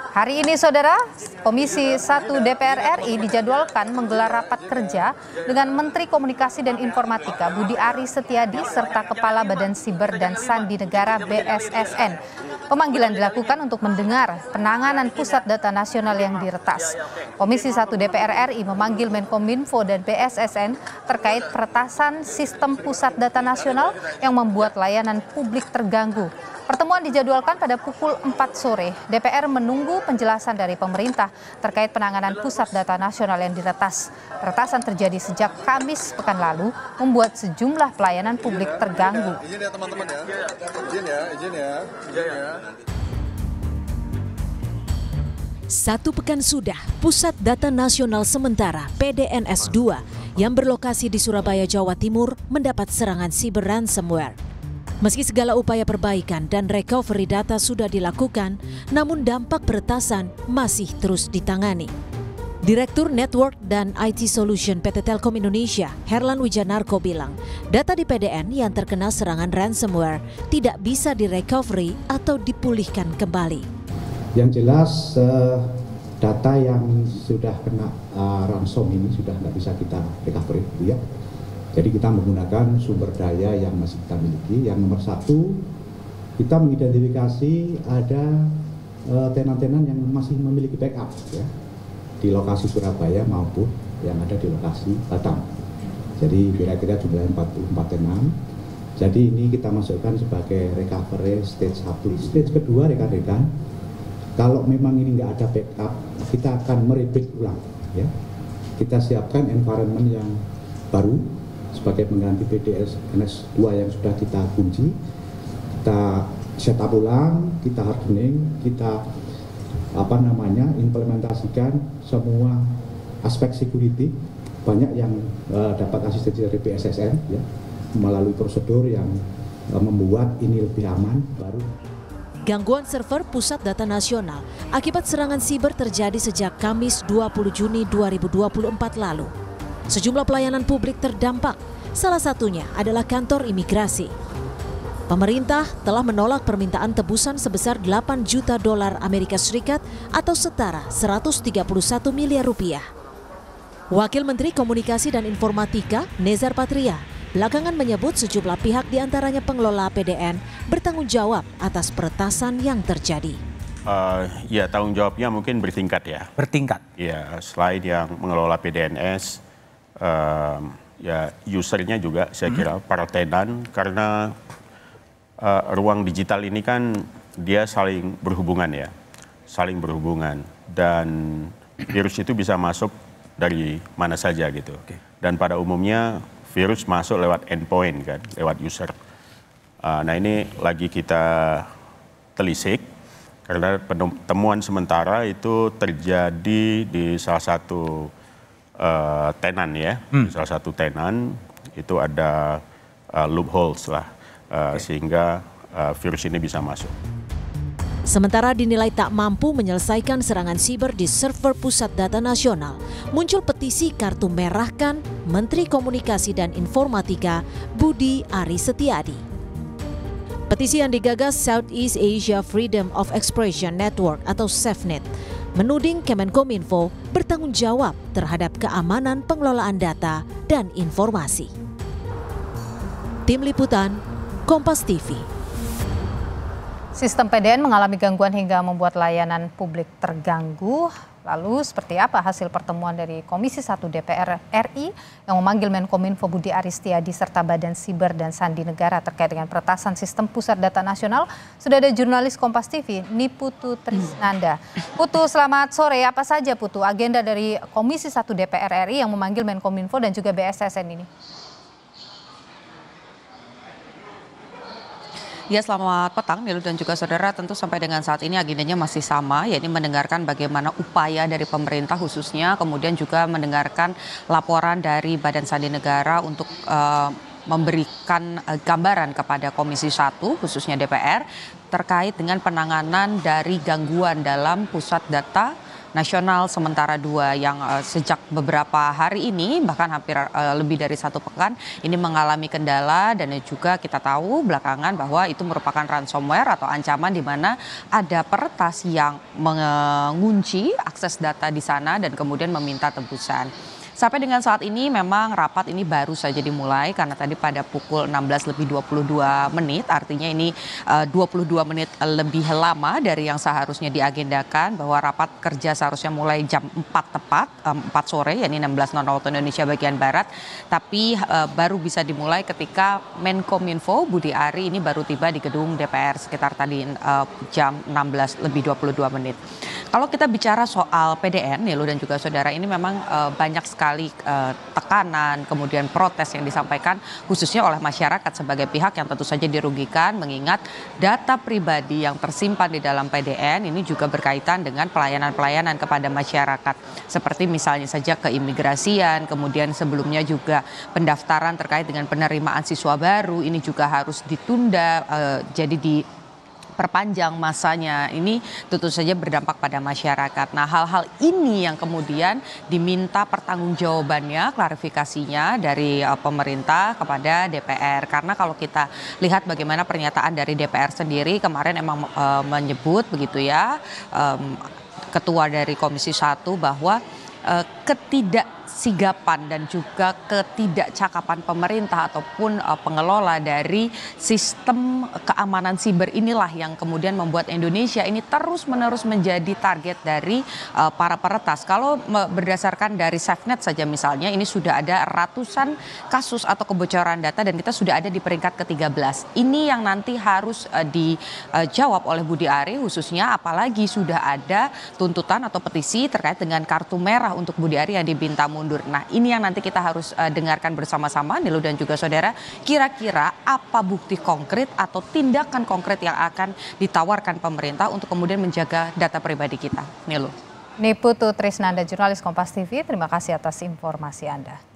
Hari ini, Saudara, Komisi 1 DPR RI dijadwalkan menggelar rapat kerja dengan Menteri Komunikasi dan Informatika Budi Aris Setiadi serta Kepala Badan Siber dan Sandi Negara BSSN. Pemanggilan dilakukan untuk mendengar penanganan Pusat Data Nasional yang diretas. Komisi 1 DPR RI memanggil Menkominfo dan BSSN terkait peretasan sistem Pusat Data Nasional yang membuat layanan publik terganggu. Pertemuan dijadwalkan pada pukul 4 sore. DPR menunggu penjelasan dari pemerintah terkait penanganan Pusat Data Nasional yang diretas. Peretasan terjadi sejak Kamis pekan lalu, membuat sejumlah pelayanan publik terganggu. Izin ya teman-teman ya. Izin ya. Satu pekan sudah, Pusat Data Nasional Sementara PDNS 2 yang berlokasi di Surabaya, Jawa Timur mendapat serangan siber ransomware. Meski segala upaya perbaikan dan recovery data sudah dilakukan, namun dampak peretasan masih terus ditangani. Direktur Network dan IT Solution PT Telkom Indonesia, Herlan Wijanarko bilang, data di PDN yang terkena serangan ransomware tidak bisa direcovery atau dipulihkan kembali. Yang jelas data yang sudah kena ransom ini sudah tidak bisa kita recovery, ya. Jadi kita menggunakan sumber daya yang masih kita miliki. Yang nomor satu, kita mengidentifikasi ada tenan-tenan yang masih memiliki backup, ya, di lokasi Surabaya maupun yang ada di lokasi Batam. Jadi kira-kira jumlahnya 44 tenan. Jadi ini kita masukkan sebagai recovery stage 1. Stage kedua, rekan-rekan, kalau memang ini nggak ada backup, kita akan merebuild ulang, ya. Kita siapkan environment yang baru sebagai pengganti PDNS 2 yang sudah kita kunci. Kita setup ulang, kita hardening, kita implementasikan semua aspek security. Banyak yang dapat asistensi dari BSSN, ya, melalui prosedur yang membuat ini lebih aman. Baru Gangguan server Pusat Data Nasional akibat serangan siber terjadi sejak Kamis 20 Juni 2024 lalu. Sejumlah pelayanan publik terdampak, salah satunya adalah kantor imigrasi. Pemerintah telah menolak permintaan tebusan sebesar 8 juta dolar Amerika Serikat atau setara 131 miliar rupiah. Wakil Menteri Komunikasi dan Informatika, Nezar Patria, belakangan menyebut sejumlah pihak diantaranya pengelola PDN bertanggung jawab atas peretasan yang terjadi. Ya, tanggung jawabnya mungkin bertingkat ya. Bertingkat? Ya, selain yang mengelola PDNS, ya usernya juga saya kira para tenan, karena ruang digital ini kan dia saling berhubungan ya, saling berhubungan, dan virus itu bisa masuk dari mana saja gitu. Dan pada umumnya virus masuk lewat endpoint kan, lewat user. Nah ini lagi kita telisik karena temuan sementara itu terjadi di salah satu tenan ya, salah satu tenan itu ada loopholes lah, sehingga virus ini bisa masuk. Sementara dinilai tak mampu menyelesaikan serangan siber di server Pusat Data Nasional, muncul petisi kartu merahkan Menteri Komunikasi dan Informatika Budi Aris Setiadi. Petisi yang digagas Southeast Asia Freedom of Expression Network atau SafeNet menuding Kemenkominfo bertanggung jawab terhadap keamanan pengelolaan data dan informasi. Tim Liputan, Kompas TV. Sistem PDN mengalami gangguan hingga membuat layanan publik terganggu. Lalu seperti apa hasil pertemuan dari Komisi 1 DPR RI yang memanggil Menkominfo Budi Aris Setiadi serta Badan Siber dan Sandi Negara terkait dengan peretasan sistem Pusat Data Nasional? Sudah ada jurnalis Kompas TV, Niputu Trisnanda. Putu, selamat sore. Apa saja, Putu, agenda dari Komisi 1 DPR RI yang memanggil Menkominfo dan juga BSSN ini? Ya, selamat petang Nilu dan juga saudara. Tentu sampai dengan saat ini agendanya masih sama, yakni mendengarkan bagaimana upaya dari pemerintah khususnya, kemudian juga mendengarkan laporan dari Badan Sandi Negara untuk memberikan gambaran kepada Komisi 1 khususnya DPR terkait dengan penanganan dari gangguan dalam Pusat Data nasional, sementara 2 yang sejak beberapa hari ini bahkan hampir lebih dari 1 pekan ini mengalami kendala, dan juga kita tahu belakangan bahwa itu merupakan ransomware atau ancaman di mana ada peretas yang mengunci akses data di sana dan kemudian meminta tebusan. Sampai dengan saat ini memang rapat ini baru saja dimulai karena tadi pada pukul 16:22, artinya ini 22 menit lebih lama dari yang seharusnya diagendakan, bahwa rapat kerja seharusnya mulai jam 4 tepat, 4 sore, yakni 16.00 waktu Indonesia bagian Barat, tapi baru bisa dimulai ketika Menkominfo Budi Ari ini baru tiba di gedung DPR sekitar tadi jam 16:22. Kalau kita bicara soal PDN, Nilu dan juga saudara, ini memang banyak sekali tekanan, kemudian protes yang disampaikan khususnya oleh masyarakat sebagai pihak yang tentu saja dirugikan, mengingat data pribadi yang tersimpan di dalam PDN ini juga berkaitan dengan pelayanan-pelayanan kepada masyarakat. Seperti misalnya saja keimigrasian, kemudian sebelumnya juga pendaftaran terkait dengan penerimaan siswa baru, ini juga harus ditunda, jadi perpanjang masanya. Ini tentu saja berdampak pada masyarakat. Nah, hal-hal ini yang kemudian diminta pertanggungjawabannya, klarifikasinya dari pemerintah kepada DPR. Karena kalau kita lihat bagaimana pernyataan dari DPR sendiri kemarin emang menyebut begitu ya, Ketua dari Komisi 1 bahwa ketidaksigapan dan juga ketidakcakapan pemerintah ataupun pengelola dari sistem keamanan siber inilah yang kemudian membuat Indonesia ini terus-menerus menjadi target dari para peretas. Kalau berdasarkan dari SafeNet saja misalnya, ini sudah ada ratusan kasus atau kebocoran data dan kita sudah ada di peringkat ke-13. Ini yang nanti harus dijawab oleh Budi Ari khususnya, apalagi sudah ada tuntutan atau petisi terkait dengan kartu merah untuk Budi Ari yang diminta mundur. Nah, ini yang nanti kita harus dengarkan bersama-sama, Nilu dan juga saudara. Kira-kira apa bukti konkret atau tindakan konkret yang akan ditawarkan pemerintah untuk kemudian menjaga data pribadi kita, Nilu. Niputu Trisnanda, jurnalis Kompas TV, terima kasih atas informasi Anda.